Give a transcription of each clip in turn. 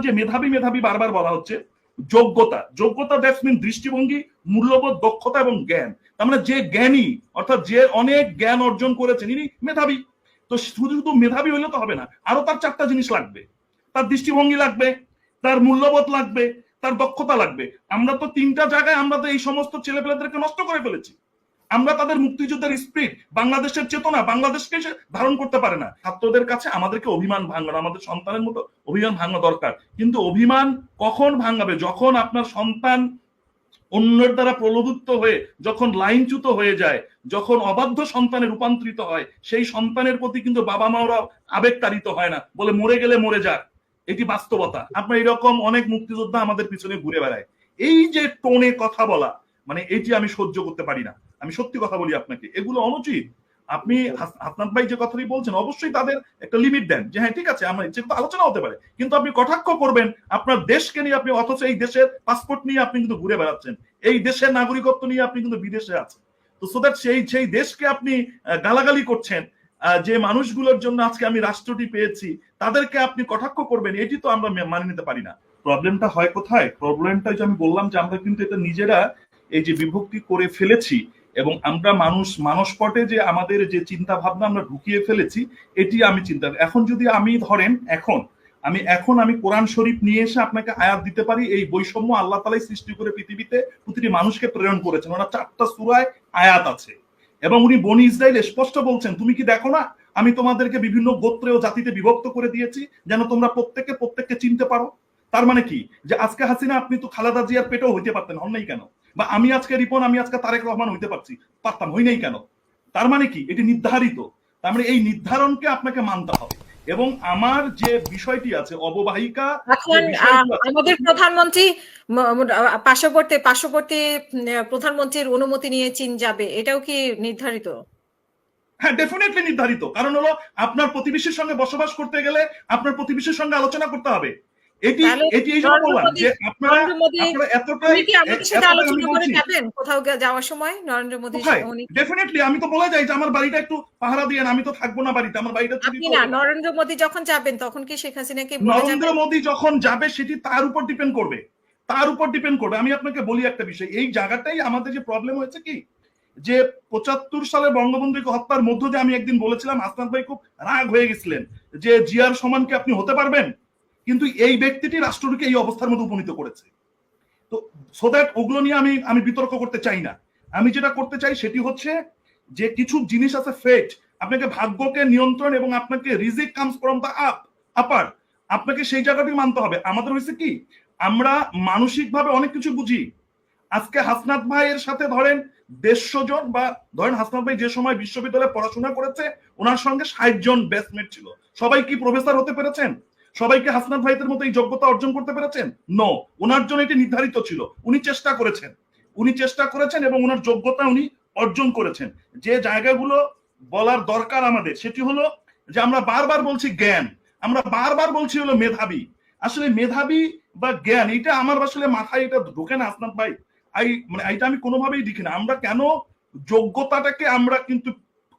যে মেধাবী মেধাবী বারবার বলা হচ্ছে, যোগ্যতা যোগ্যতা দ্যাটস মিন দৃষ্টিভঙ্গি, মূল্যবোধ, দক্ষতা এবং জ্ঞান। তার মানে যে জ্ঞানী অর্থাৎ যে অনেক জ্ঞান অর্জন করেছেন ইনি মেধাবী। তো শুধু শুধু মেধাবী হইলে তো হবে না, আরো তার চারটা জিনিস লাগবে। তার দৃষ্টিভঙ্গি লাগবে, তার মূল্যবোধ লাগবে, তার দক্ষতা লাগবে। আমরা তো তিনটা জায়গায় আমরা তো এই সমস্ত ছেলেপেলেদেরকে নষ্ট করে ফেলেছি। আমরা তাদের মুক্তিযুদ্ধের স্পিরিট, বাংলাদেশের চেতনা, বাংলাদেশকে ধারণ করতে পারে না। ছাত্রদের কাছে আমাদেরকে অভিমান ভাঙানো, আমাদের সন্তানের মতো অভিমান ভাঙা দরকার। কিন্তু অভিমান কখন ভাঙাবে? যখন আপনার সন্তান অন্যের দ্বারা প্রলোভিত হয়ে যখন লাইনচ্যুত হয়ে যায়, যখন অবাধ্য সন্তানে রূপান্তরিত হয়, সেই সন্তানের প্রতি কিন্তু বাবা মাওরাও আবেগতাড়িত হয় না, বলে মরে গেলে মরে যাক। এটি বাস্তবতা। আপনার এরকম অনেক মুক্তিযোদ্ধা আমাদের পিছনে ঘুরে বেড়ায়। এই যে টোনে কথা বলা, মানে এটি আমি সহ্য করতে পারি না। আমি সত্যি কথা বলি আপনাকে, এগুলো অনুচিত। আপনি হাসনাত ভাই যে কথাটি বলছেন, অবশ্যই তাদের একটা লিমিট দেন, যে হ্যাঁ ঠিক আছে আমরা যেহেতু আলোচনা হতে পারে, কিন্তু আপনি কটাক্ষ করবেন আপনার দেশকে নিয়ে, আপনি অথচ এই দেশের পাসপোর্ট নিয়ে আপনি কিন্তু ঘুরে বেড়াচ্ছেন, এই দেশের নাগরিকত্ব নিয়ে আপনি কিন্তু বিদেশে আছেন। তো সো দ্যাট সেই দেশকে আপনি গালাগালি করছেন, যে মানুষগুলোর জন্য আজকে আমি রাষ্ট্রটি পেয়েছি তাদেরকে আপনি কটাক্ষ করবেন, এটি তো আমরা মানিয়ে নিতে পারি না। প্রবলেমটা হয় কোথায়? প্রবলেমটা যে আমি বললাম যে আমরা কিন্তু এটা নিজেরা এই যে বিভক্তি করে ফেলেছি, এবং আমরা মানসপটে যে আমাদের যে চিন্তা ভাবনা আমরা ঢুকিয়ে ফেলেছি, এটি আমি চিন্তা। এখন যদি আমি ধরেন আমি কোরআন শরীফ নিয়ে এসে আপনাকে আয়াত দিতে পারি, এই বৈষম্য আল্লাহ তাআলাই সৃষ্টি করে পৃথিবীতে প্রতিটি মানুষকে প্রেরণ করেছেন, ওনার 4টা সূরায় আয়াত আছে, এবং উনি বনি ইসরাইল স্পষ্ট বলছেন, তুমি কি দেখো না আমি তোমাদেরকে বিভিন্ন গোত্রে ও জাতিতে বিভক্ত করে দিয়েছি যেন তোমরা প্রত্যেককে চিনতে পারো। তার মানে কি, যে আজকে হাসিনা আপনি তো খালেদা জিয়ার পেটেও হইতে পারতেন, হন নাই কেন? বা আমি আজকে রিপন, আমি আজকে তারেক রহমান হইতে পারতাম, হই নাই কেন? তার মানে কি, এটি নির্ধারিত। তার মানে এই নির্ধারণকে আপনাকে মানতে হবে। এবং আমার যে বিষয়টি আছে অববাহিকা, এখন আমাদের প্রধানমন্ত্রী পার্শ্ববর্তী প্রধানমন্ত্রীর অনুমতি নিয়ে চীন যাবে, এটাও কি নির্ধারিত? হ্যাঁ, ডেফিনেটলি নির্ধারিত। কারণ হলো আপনার প্রতিবেশীর সঙ্গে বসবাস করতে গেলে আপনার প্রতিবেশীর সঙ্গে আলোচনা করতে হবে। এটি এই জন্য বললাম যে আপনারা এতটাই কোথাও যাওয়ার সময় নরেন্দ্র মোদী ডেফিনেটলি, আমি তো বলে যাই যে আমার বাড়িটা একটু পাহারা দিয়েন, আমি তো থাকবো না বাড়িতে, আমার বাড়িটা চুরি করবেন না। নরেন্দ্র মোদী যখন যাবেন তখন কি শেখ হাসিনাকে নরেন্দ্র মোদী যখন যাবে সেটি তার উপর ডিপেন্ড করবে, আমি আপনাকে বলি একটা বিষয়, এই জায়গাটাই আমাদের যে প্রবলেম হয়েছে কি, যে 75 সালে বঙ্গবন্ধুকে হত্যার মধ্য দিয়ে আমি একদিন বলেছিলাম, হাসনাত ভাই খুব রাগ হয়ে গেছিলেন যে জিয়ার সমান কি আপনি হতে পারবেন? কিন্তু এই ব্যক্তিটি রাষ্ট্রটিকে এই অবস্থার মধ্যে উপনীত করেছে। তো সো দ্যাট ওগুলো নিয়ে আমি বিতর্ক করতে চাই না। আমি যেটা করতে চাই সেটি হচ্ছে যে কিছু জিনিস আছে ফেট, আপনাকে ভাগ্যকে নিয়ন্ত্রণ এবং আপনাকে রিজিক কামস ফ্রম দ্য আপার, আপনাকে সেই জায়গাটি মানতে হবে। আমাদের হয়েছে কি, আমরা মানসিকভাবে অনেক কিছু বুঝি। আজকে হাসনাত ভাইয়ের সাথে ধরেন 150 জন, বা ধরেন হাসনাত ভাই যে সময় বিশ্ববিদ্যালয়ে পড়াশোনা করেছে ওনার সঙ্গে 60 জন ব্যাচমেট ছিল, সবাই কি প্রফেসর হতে পেরেছেন? সবাইকে হাসনাত ভাইদের মতো এই যোগ্যতা অর্জন করতে পেরেছেন? নো। ওনার জন্য এটি নির্ধারিত ছিল, উনি চেষ্টা করেছেন এবং ওনার যোগ্যতা উনি অর্জন করেছেন। যে জায়গাগুলো বলার দরকার আমাদের সেটি হলো যে আমরা বারবার বলছি জ্ঞান, আমরা বারবার বলছি হলো মেধাবী। আসলে মেধাবী বা জ্ঞান, এটা আমার আসলে মাথায় এটা ঢোকে না হাসনাত ভাই। এটা আমি কোনোভাবেই দেখি না। আমরা কেন যোগ্যতাটাকে আমরা কিন্তু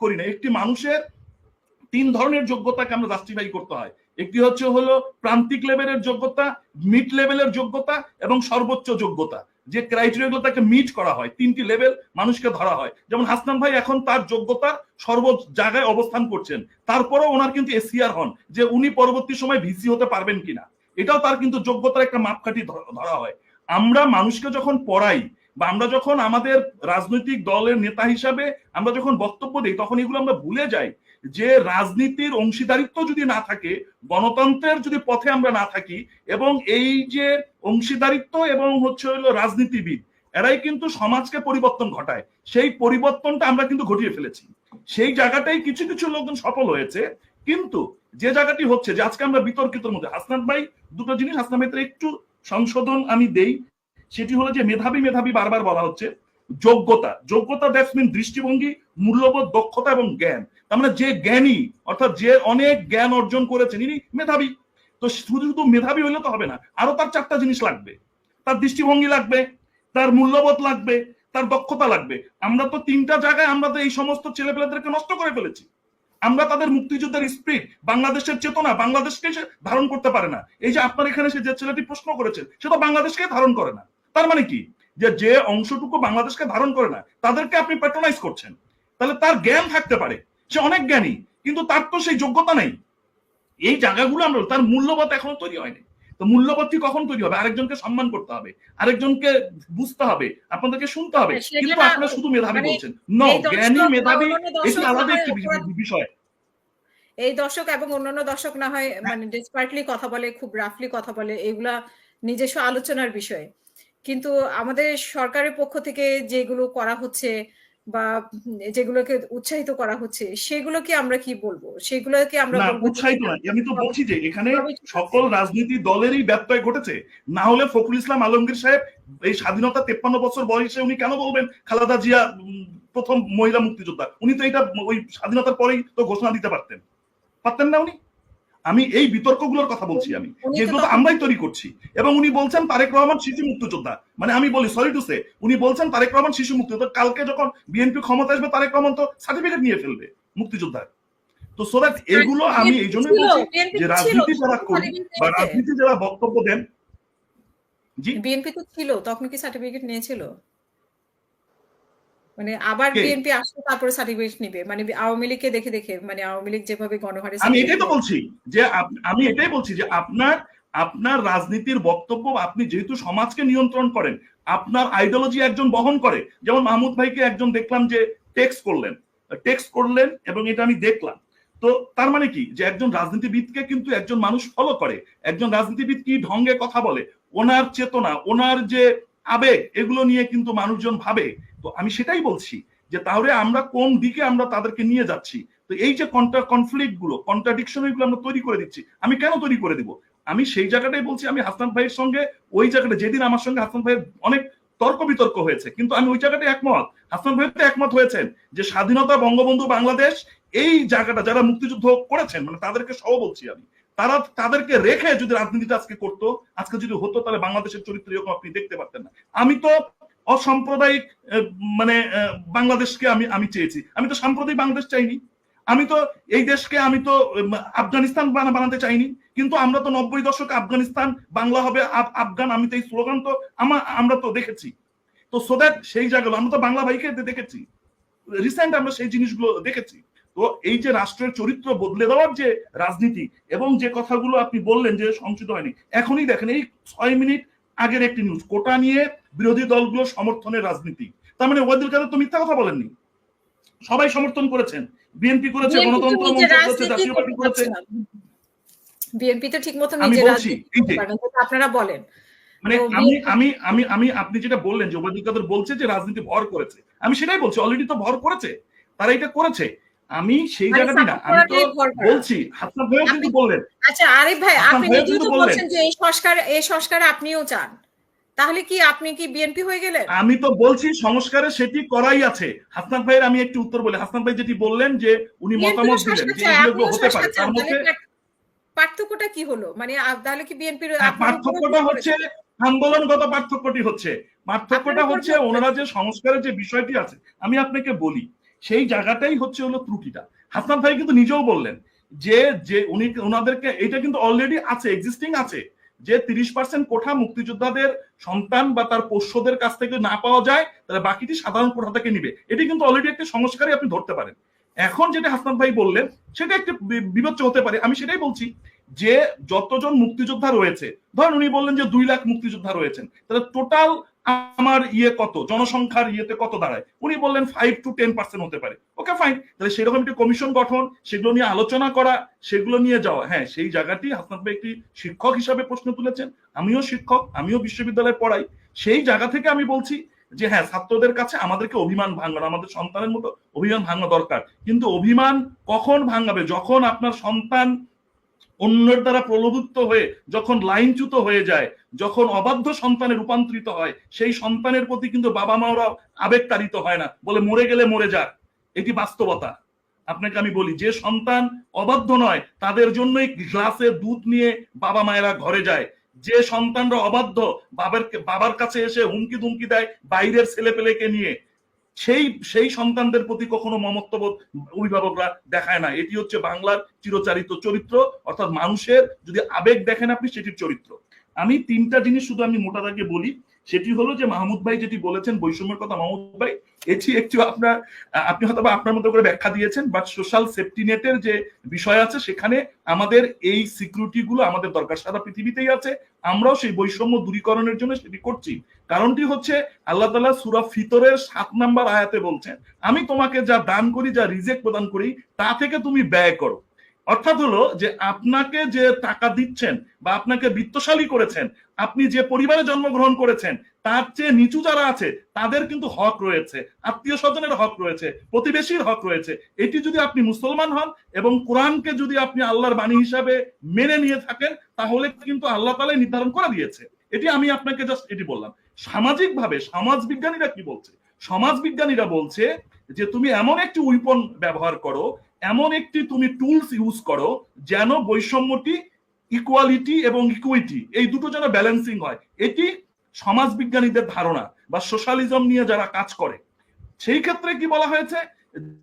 করি না? একটি মানুষের 3 ধরনের যোগ্যতাকে আমরা জাস্টিফাই করতে হয়। একটি হচ্ছে হলো প্রান্তিক লেভেলের যোগ্যতা, মিড লেভেলের যোগ্যতা এবং সর্বোচ্চ যোগ্যতা। যে ক্রাইটেরিয়াগুলো তাকে মিট করা হয়, 3টি লেভেল মানুষকে ধরা হয়। যেমন হাসনাত ভাই এখন তার যোগ্যতার সর্বোচ্চ জায়গায় অবস্থান করছেন, তারপরেও ওনার কিন্তু এসিআর হন যে উনি পরবর্তী সময় ভিসি হতে পারবেন কিনা, এটাও তার কিন্তু যোগ্যতার একটা মাপকাঠি ধরা হয়। আমরা মানুষকে যখন পড়াই বা আমরা যখন আমাদের রাজনৈতিক দলের নেতা হিসাবে আমরা যখন বক্তব্য দিই, তখন এগুলো আমরা ভুলে যাই যে রাজনীতির অংশীদারিত্ব যদি না থাকে, গণতন্ত্রের যদি পথে আমরা না থাকি, এবং এই যে অংশীদারিত্ব এবং হচ্ছে হলো রাজনীতিবিদ, এরাই কিন্তু সমাজকে পরিবর্তন ঘটায়। সেই পরিবর্তনটা আমরা কিন্তু ঘটিয়ে ফেলেছি। সেই জায়গাটাই কিছু কিছু লোকজন সফল হয়েছে, কিন্তু যে জায়গাটি হচ্ছে যে আজকে আমরা বিতর্কিতর মধ্যে, হাসনাত ভাই দুটো জিনিস হাসনাত ভাই একটু সংশোধন আমি দেই, সেটি হলো যে মেধাবী বারবার বলা হচ্ছে, যোগ্যতা দ্যাটস মিন দৃষ্টিভঙ্গি, মূল্যবোধ, দক্ষতা এবং জ্ঞান। তার মানে যে জ্ঞানী অর্থাৎ যে অনেক জ্ঞান অর্জন করেছেন ইনি মেধাবী। তো শুধু শুধু মেধাবী হইলে তো হবে না, আরো তার 4টা জিনিস লাগবে। তার দৃষ্টিভঙ্গি লাগবে, তার মূল্যবোধ লাগবে, তার দক্ষতা লাগবে। আমরা তো 3টা জায়গায় আমরা তো এই সমস্ত ছেলেপেলেদেরকে নষ্ট করে ফেলেছি। আমরা তাদের মুক্তিযুদ্ধের স্পিরিট, বাংলাদেশের চেতনা, বাংলাদেশকে সে ধারণ করতে পারে না। এই যে আপনার এখানে সে যে ছেলেটি প্রশ্ন করেছেন, সে তো বাংলাদেশকে ধারণ করে না। তার মানে কি, যে যে অংশটুকু বাংলাদেশকে ধারণ করে না তাদেরকে আপনি প্যাট্রোনাইজ করছেন। তাহলে তার জ্ঞান থাকতে পারে, সে অনেক জ্ঞানী, কিন্তু তার তো সেই যোগ্যতা নেই। এই জায়গাগুলো আমরা, তার মূল্যবোধ এখনো তৈরি হয়নি। তো মূল্যবোধটি কখন তৈরি হবে? আরেকজনকে সম্মান করতে হবে, আরেকজনকে বুঝতে হবে, আপনাদেরকে শুনতে হবে। কিন্তু আপনারা শুধু মেধাবী বলছেন, নো, জ্ঞানী মেধাবী এটি আলাদা একটি বিষয়। এই দর্শক এবং অন্যান্য দর্শক না হয় মানে ডেসপার্টলি কথা বলে, খুব রাফলি কথা বলে, এগুলা নিজস্ব আলোচনার বিষয়। কিন্তু আমাদের সরকারের পক্ষ থেকে যেগুলো করা হচ্ছে বা যেগুলোকে উৎসাহিত করা হচ্ছে, সেগুলোকে আমরা কি বলবো? সেগুলোকে আমরা না, উৎসাহিত না, আমি তো বলছি যে এখানে সকল রাজনীতি দলেরই ব্যত্যয় ঘটেছে। না হলে ফখরুল ইসলাম আলমগীর সাহেব এই স্বাধীনতা 53 বছর বয়সে উনি কেন বলবেন খালেদা জিয়া প্রথম মহিলা মুক্তিযোদ্ধা? উনি তো এটা ওই স্বাধীনতার পরেই তো ঘোষণা দিতে পারতেন না উনি? আমি এই বিতর্কগুলোর কথা বলছি, আমি যেগুলো তো আমরাই তৈরি করছি। এবং উনি বলছেন তারেক রহমান শিশু মুক্তিযোদ্ধা, মানে আমি বলি সরি টু সে, উনি বলছেন তারেক রহমান শিশু মুক্তিযোদ্ধা। কালকে যখন বিএনপি ক্ষমতা আসবে, তারেক রহমান তো সার্টিফিকেট নিয়ে ফেলবে মুক্তিযোদ্ধার। তো সো দ্যাট এগুলো আমি এই জন্য বলছি যে রাজনীতি যারা করি বা রাজনীতি যারা বক্তব্য দেন। জি, বিএনপি তো ছিল, তখন কি সার্টিফিকেট নিয়েছিল? মানে আবার বিএনপি আসলে তারপরে সার্টিফিকেট নিবে, মানে আওয়ামী লীগকে দেখে দেখে, মানে আওয়ামী লীগ যেভাবে গণহারে। আমি এটাই তো বলছি যে আমি এটাই বলছি যে আপনার রাজনীতির বক্তব্য, আপনি যেহেতু সমাজকে নিয়ন্ত্রণ করেন, আপনার আইডিওলজি একজন বহন করে। যেমন মাহমুদ ভাইকে একজন দেখলাম যে টেক্সট করলেন এবং এটা আমি দেখলাম। তো তার মানে কি, যে একজন রাজনীতিবিদকে কিন্তু একজন মানুষ ফলো করে, একজন রাজনীতিবিদ কি ঢঙ্গে কথা বলে, ওনার চেতনা, ওনার যে আবেগ, এগুলো নিয়ে কিন্তু মানুষজন ভাবে। তো আমি সেটাই বলছি যে তাহলে আমরা কোন দিকে আমরা তাদেরকে নিয়ে যাচ্ছি। তো এই যে কনফ্লিক্ট গুলো, কন্ট্রাডিকশন, এগুলো আমরা তৈরি করে দিচ্ছি। আমি কেন তৈরি করে দিব? আমি সেই জায়গাটাই বলছি, আমি হাসান ভাইয়ের সঙ্গে ওই জায়গাটা, যেদিন আমার সঙ্গে হাসান ভাইয়ের অনেক তর্ক বিতর্ক হয়েছে, কিন্তু আমি ওই জায়গাটাই একমত। হাসান ভাই তো একমত হয়েছেন যে স্বাধীনতা, বঙ্গবন্ধু, বাংলাদেশ, এই জায়গাটা যারা মুক্তিযুদ্ধ করেছেন, মানে তাদেরকে সহ বলছি আমি, তাদেরকে রেখে যদি রাজনীতিটা আজকে করতো, আজকে যদি হতো, তাহলে বাংলাদেশের চরিত্র এরকম আপনি দেখতে পারতেন না। আমি তো অসাম্প্রদায়িক মানে বাংলাদেশকে আমি চেয়েছি, আমি তো সাম্প্রদায়িক বাংলাদেশ চাইনি। আমি তো এই দেশকে আমি তো আফগানিস্তান বানাতে চাইনি। কিন্তু আমরা তো 90 দশকে আফগানিস্তান বাংলা হবে আফগান, আমি তো এই স্লোগান তো আমরা তো দেখেছি। তো সো দ্যাট সেই জায়গাগুলো আমরা তো বাংলা ভাইকে দেখেছি, রিসেন্ট আমরা সেই জিনিসগুলো দেখেছি। তো এই যে রাষ্ট্রের চরিত্র বদলে দেওয়ার যে রাজনীতি, এবং যে কথাগুলো আপনি বললেন যে সংশোধিত হয়নি, এখনই দেখেন এই 6 মিনিট আগের একটি নিউজ, কোটা নিয়ে বিরোধী দলগুলো সমর্থনের রাজনীতি। তার মানে ওয়াহিদুল কাদের তো মিথ্যা কথা বলেননি, সবাই সমর্থন করেছেন। বিএনপি করেছে, গণতন্ত্র মঞ্চ করেছে, জাতীয় পার্টি করেছে। বিএনপি তো ঠিকমতো আমি বলছি আপনারা বলেন, মানে আমি আপনি যেটা বললেন যে ওবায়দুল কাদের বলছে যে রাজনীতি ভর করেছে, আমি সেটাই বলছি, অলরেডি তো ভর করেছে, তারা এটা করেছে। আমি সেই জায়গাটি না, আমি তো বলছি, হাসান ভাইও কিন্তু বললেন। আচ্ছা আরিফ ভাই, আপনি নিজেও তো বলছেন যে এই সংস্কার আপনিও চান, তাহলে কি আপনি কি বিএনপি হয়ে গেলেন? আমি তো বলছি সংস্কারে সেটি করাই আছে। হাসনাত ভাইয়ের আমি একটু উত্তর বলি। হাসনাত ভাই যেটি বললেন যে উনি মতামত দিলেন যে এগুলো হতে পারে, তার মধ্যে পার্থক্যটা কি হলো? মানে তাহলে কি বিএনপির পার্থক্যটা হচ্ছে, আন্দোলনগত পার্থক্যটি হচ্ছে, ওনারা যে সংস্কারের যে বিষয়টি আছে, আমি আপনাকে বলি সেই জায়গাটাই হচ্ছে হলো ত্রুটিটা। হাসনাত ভাই কিন্তু নিজেও বললেন যে উনি ওনাদেরকে, এটা কিন্তু অলরেডি আছে, এক্সিস্টিং আছে, যে 30% কোঠা মুক্তিযোদ্ধাদের সন্তান বা তার পোষ্যদের কাছ থেকে না পাওয়া যায়, তাহলে বাকিটি সাধারণ কোঠা থেকে নিবে। এটি কিন্তু অলরেডি একটা সংস্কারই আপনি ধরতে পারেন। এখন যেটা হাসনাত ভাই বললেন সেটা একটু বিবেচ্য হতে পারে। আমি সেটাই বলছি যে যতজন মুক্তিযোদ্ধা রয়েছে, ধরেন উনি বললেন যে 2 লাখ মুক্তিযোদ্ধা রয়েছেন, তাহলে টোটাল আমার কত, জনসংখ্যার কত দাঁড়ায়? উনি বললেন 5 to 10% হতে পারে। ওকে ফাইন, তাহলে সেরকম একটি কমিশন গঠন, সেগুলো নিয়ে আলোচনা করা, সেগুলো নিয়ে যাওয়া। হ্যাঁ, সেই জায়গাটি হাসনাত ভাই একটি শিক্ষক হিসাবে প্রশ্ন তুলেছেন। আমিও শিক্ষক, আমিও বিশ্ববিদ্যালয়ে পড়াই। সেই জায়গা থেকে আমি বলছি যে হ্যাঁ, ছাত্রদের কাছে আমাদেরকে অভিমান ভাঙানো, আমাদের সন্তানের মতো অভিমান ভাঙা দরকার। কিন্তু অভিমান কখন ভাঙাবে? যখন আপনার সন্তান অন্যের দ্বারা প্রলোভিত হয়ে, যখন লাইনচ্যুত হয়ে যায়, যখন অবাধ্য সন্তানে রূপান্তরিত হয়, সেই সন্তানের প্রতি কিন্তু বাবা মাওরা আবেগতাড়িত হয় না, বলে মরে গেলে মরে যাক। এটি বাস্তবতা। আপনাকে আমি বলি, যে সন্তান অবাধ্য নয় তাদের জন্যই গ্লাসে দুধ নিয়ে বাবা মায়েরা ঘরে যায়। যে সন্তানরা অবাধ্য, বাবার কাছে এসে হুমকি ধুমকি দেয় বাইরের ছেলে পেলেকে নিয়ে, সেই সন্তানদের প্রতি কখনো মমত্ববোধ অভিভাবকরা দেখায় না। এটি হচ্ছে বাংলার চিরচারিত চরিত্র, অর্থাৎ মানুষের যদি আবেগ দেখেন আপনি সেটির চরিত্র। আমি তিনটা জিনিস শুধু আমি মোটা দাগে বলি, সেটি হলো যে মাহমুদ ভাই যেটি বলেছেন বৈষম্যের কথা, মাহমুদ ভাই এটি একটু আপনি হয়তো আপনার মতো করে ব্যাখ্যা দিয়েছেন, বাট সোশ্যাল সেফটি নেটের যে বিষয় আছে সেখানে আমাদের এই সিকিউরিটি গুলো আমাদের দরকার, সারা পৃথিবীতেই আছে, আমরাও সেই বৈষম্য দূরীকরণের জন্য সেটি করছি। কারণটি হচ্ছে আল্লাহ তাআলা সূরা ফিতরের 7 নম্বর আয়াতে বলছেন, আমি তোমাকে যা দান করি, যা রিজিক প্রদান করি, তা থেকে তুমি ব্যয় করো। অর্থাৎ হলো যে আপনাকে যে টাকা দিচ্ছেন বা আপনাকে বিত্তশালী করেছেন, আপনি যে পরিবারে জন্মগ্রহণ করেছেন, তার চেয়ে নিচু যারা আছে তাদের কিন্তু হক রয়েছে, আত্মীয় স্বজনের হক রয়েছে, প্রতিবেশীর হক রয়েছে। এটি যদি আপনি মুসলমান হন এবং কোরআনকে যদি আপনি আল্লাহর বাণী হিসাবে মেনে নিয়ে থাকেন, তাহলে কিন্তু আল্লাহ তাআলা নির্ধারণ করে দিয়েছে। এটি আমি আপনাকে জাস্ট এটি বললাম। সামাজিকভাবে সমাজবিজ্ঞানীরা কি বলছে? সমাজবিজ্ঞানীরা বলছে যে তুমি এমন একটি উইপন ব্যবহার করো, এমন একটি তুমি টুলস ইউজ করো যেন বৈষম্যটি, ইকুয়ালিটি এবং ইকুইটি এই দুটো যেন ব্যালেন্সিং হয়। এটি সমাজবিজ্ঞানীদের ধারণা বা সোশ্যালিজম নিয়ে যারা কাজ করে। সেই ক্ষেত্রে কি বলা হয়েছে,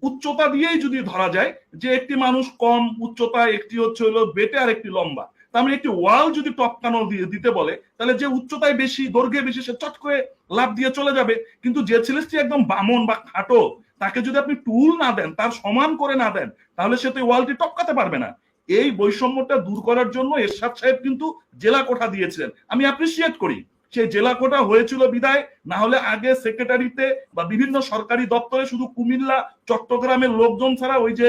উচ্চতা দিয়েই যদি ধরা যায় যে একটি মানুষ কম উচ্চতায়, একটি হচ্ছে হলো বেটে আর একটি লম্বা, তার মানে একটি ওয়াল যদি টপকানো দিতে বলে, তাহলে যে উচ্চতায় বেশি, দৈর্ঘ্যে বেশি, সে চট করে লাফ দিয়ে চলে যাবে। কিন্তু যে ছেলেটি একদম বামন বা খাটো, তাকে যদি আপনি টুল না দেন, তার সমান করে না দেন, তাহলে সে তো ওয়ালটি টপকাতে পারবে না। এই বৈষম্যটা দূর করার জন্য এরশাদ সাহেব কিন্তু জেলা কোঠা দিয়েছিলেন, আমি অ্যাপ্রিসিয়েট করি। সেই জেলা কোটা হয়েছিল বিদায়, না হলে আগে সেক্রেটারিতে বা বিভিন্ন সরকারি দপ্তরে শুধু কুমিল্লা চট্টগ্রামের লোকজন ছাড়া, ওই যে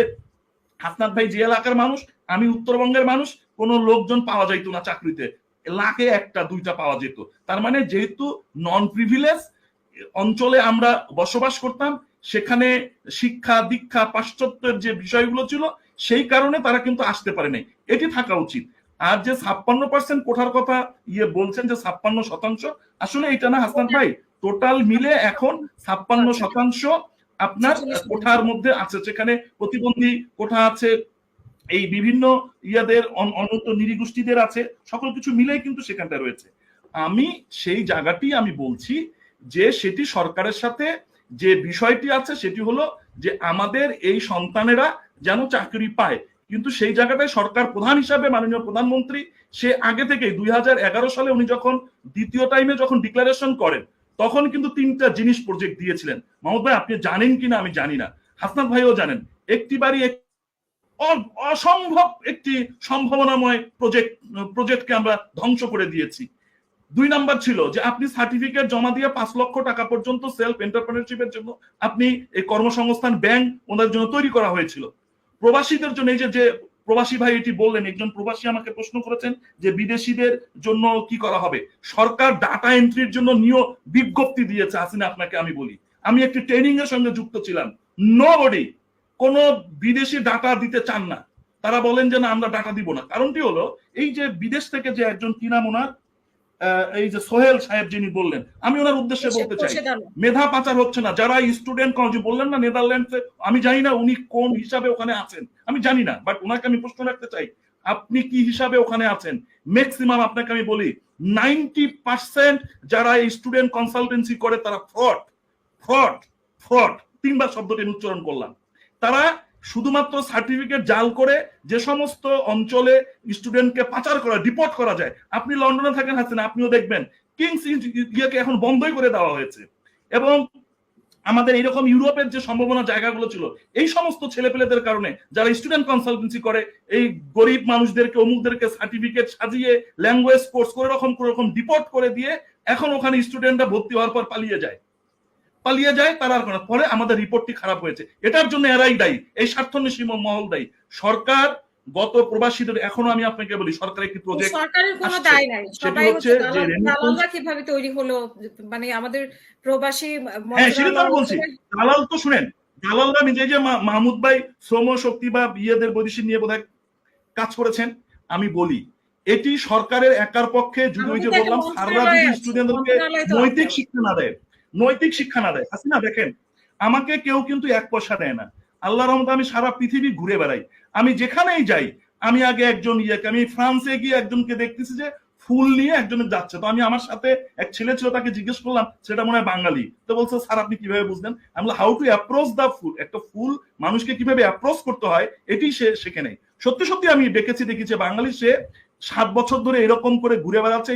হাসনাত ভাই যে এলাকার মানুষ, আমি উত্তরবঙ্গের মানুষ, কোনো লোকজন পাওয়া যাইতো না চাকরিতে, লাখে একটা দুইটা পাওয়া যেত। তার মানে যেহেতু নন প্রিভিলেজ অঞ্চলে আমরা বসবাস করতাম, সেখানে শিক্ষা দীক্ষা পাশ্চাত্যের যে বিষয়গুলো ছিল, সেই কারণে তারা কিন্তু আসতে পারে নাই। এটি থাকা উচিত। আর যে 56% কোঠার কথা বলছেন, যে 56%, আসলে এটা না হাসান ভাই, টোটাল মিলে এখন 56% আপনার কোঠার মধ্যে আছে, যেখানে প্রতিবন্ধী কোঠা আছে, এই বিভিন্ন ইয়াদের অনন্ত নিরীগোষ্ঠীদের আছে, সকল কিছু মিলেই কিন্তু সেখানটা রয়েছে। আমি সেই জায়গাটি আমি বলছি যে সেটি সরকারের সাথে যে বিষয়টি আছে সেটি হলো যে আমাদের এই সন্তানেরা যেন চাকরি পায়। কিন্তু সেই জায়গাটায় সরকার প্রধান হিসাবে মাননীয় প্রধানমন্ত্রী সে আগে থেকে 2011 সালে উনি যখন দ্বিতীয় টাইমে যখন ডিক্লারেশন করেন, তখন কিন্তু 3টা জিনিস প্রজেক্ট দিয়েছিলেন। মাহমুদ ভাই আপনি জানেন কিনা আমি জানি না, হাসনাত ভাইও জানেন, একটি বাড়ি অসম্ভব একটি সম্ভাবনাময় প্রজেক্টকে আমরা ধ্বংস করে দিয়েছি। 2 নাম্বার ছিল যে আপনি সার্টিফিকেট জমা দিয়ে 5 লক্ষ টাকা পর্যন্ত সেলফ এন্টারপ্রেনারশিপের জন্য আপনি এই কর্মসংস্থান ব্যাংক ওনাদের জন্য তৈরি করা হয়েছিল। প্রবাসীদের জন্য, এই যে প্রবাসী ভাই এটি বললেন, একজন প্রবাসী আমাকে প্রশ্ন করেছেন যে বিদেশিদের জন্য কি করা হবে। সরকার ডাটা এন্ট্রির জন্য বিজ্ঞপ্তি দিয়েছে। হাসিনা আপনাকে আমি বলি, আমি একটি ট্রেনিং এর সঙ্গে যুক্ত ছিলাম, নোবডি কোন বিদেশি ডাটা দিতে চান না, তারা বলেন যে না আমরা ডাটা দিব না। কারণটি হলো এই যে বিদেশ থেকে যে একজন কি নাম ওনার, এই যে সোহেল সাহেব যিনি বললেন, আমি ওনার উদ্দেশ্যে বলতে চাই মেধা পাচার হচ্ছে না। যারা স্টুডেন্ট বললেন না নেদারল্যান্ডসে, আমি জানি না উনি কোন হিসাবে ওখানে আছেন, আমি জানি না, বাট ওনাকে আমি প্রশ্ন রাখতে চাই, আপনি কি হিসাবে ওখানে আছেন? ম্যাক্সিমাম আপনাকে আমি বলি 90% যারা এই স্টুডেন্ট কনসালটেন্সি করে তারা ফ্রড ফ্রড ফ্রড 3বার শব্দটি উচ্চারণ করলাম। তারা শুধুমাত্র সার্টিফিকেট জাল করে যে সমস্ত অঞ্চলে স্টুডেন্টকে পাচার করা, ডিপোর্ট করা যায়, আপনি লন্ডনে থাকেন হাসিনা, আপনিও দেখবেন কিংস ইয়েকে এখন বন্ধই করে দেওয়া হয়েছে। এবং আমাদের এইরকম ইউরোপের যে সম্ভাবনা জায়গাগুলো ছিল, এই সমস্ত ছেলেপেলেদের কারণে যারা স্টুডেন্ট কনসালটেন্সি করে এই গরিব মানুষদেরকে অমুকদেরকে সার্টিফিকেট সাজিয়ে ল্যাঙ্গুয়েজ কোর্স করে রকম ডিপোর্ট করে দিয়ে এখন ওখানে স্টুডেন্টরা ভর্তি হওয়ার পর পালিয়ে যায়, তারা আর পরে আমাদের রিপোর্টটি খারাপ হয়েছে। এটার জন্য এরাই দায়ী, এই স্বার্থন্বেষী মহল দায়ী। সরকার গত প্রবাসীদের, এখনো আমি আপনাকে বলি সরকার একটি প্রজেক্ট, সরকারের কোনো দায় নাই, সবাই হচ্ছে দালালরা কিভাবে তৈরি হলো, মানে আমাদের প্রবাসী, হ্যাঁ সেটা তো আমি বলছি। দালাল তো শুনেন, দালালরা নিজে যে মাহমুদ ভাই শ্রম শক্তি বা বিয়েদের বৈদেশিক নিয়ে বোধহয় কাজ করেছেন, আমি বলি এটি সরকারের একার পক্ষে যদি, ওই যে বললাম সাররা যদি স্টুডেন্টদেরকে নৈতিক শিক্ষা না দেয়, হাসিনা দেখেন আমাকে কেউ কিন্তু 1 পয়সা দেয় না, আল্লাহর রহমতে আমি সারা পৃথিবী ঘুরে বেড়াই, আমি যেখানেই যাই, আমি আগে একজন আমি ফ্রান্সে গিয়ে একজনকে দেখতেছি যে ফুল নিয়ে একজনের যাচ্ছে। তো আমি আমার সাথে এক ছেলে ছিল, তাকে জিজ্ঞেস করলাম, সেটা মনে হয় বাঙালি। তো বলছে স্যার আপনি কিভাবে বুঝলেন? আমি বললাম হাউ টু অ্যাপ্রোচ দ্য ফুল, একটা ফুল মানুষকে কিভাবে অ্যাপ্রোচ করতে হয় এটি সে শেখে নেই। সত্যি সত্যি আমি দেখেছি বাঙালি সে 7 বছর ধরে এরকম করে ঘুরে বেড়াচ্ছে।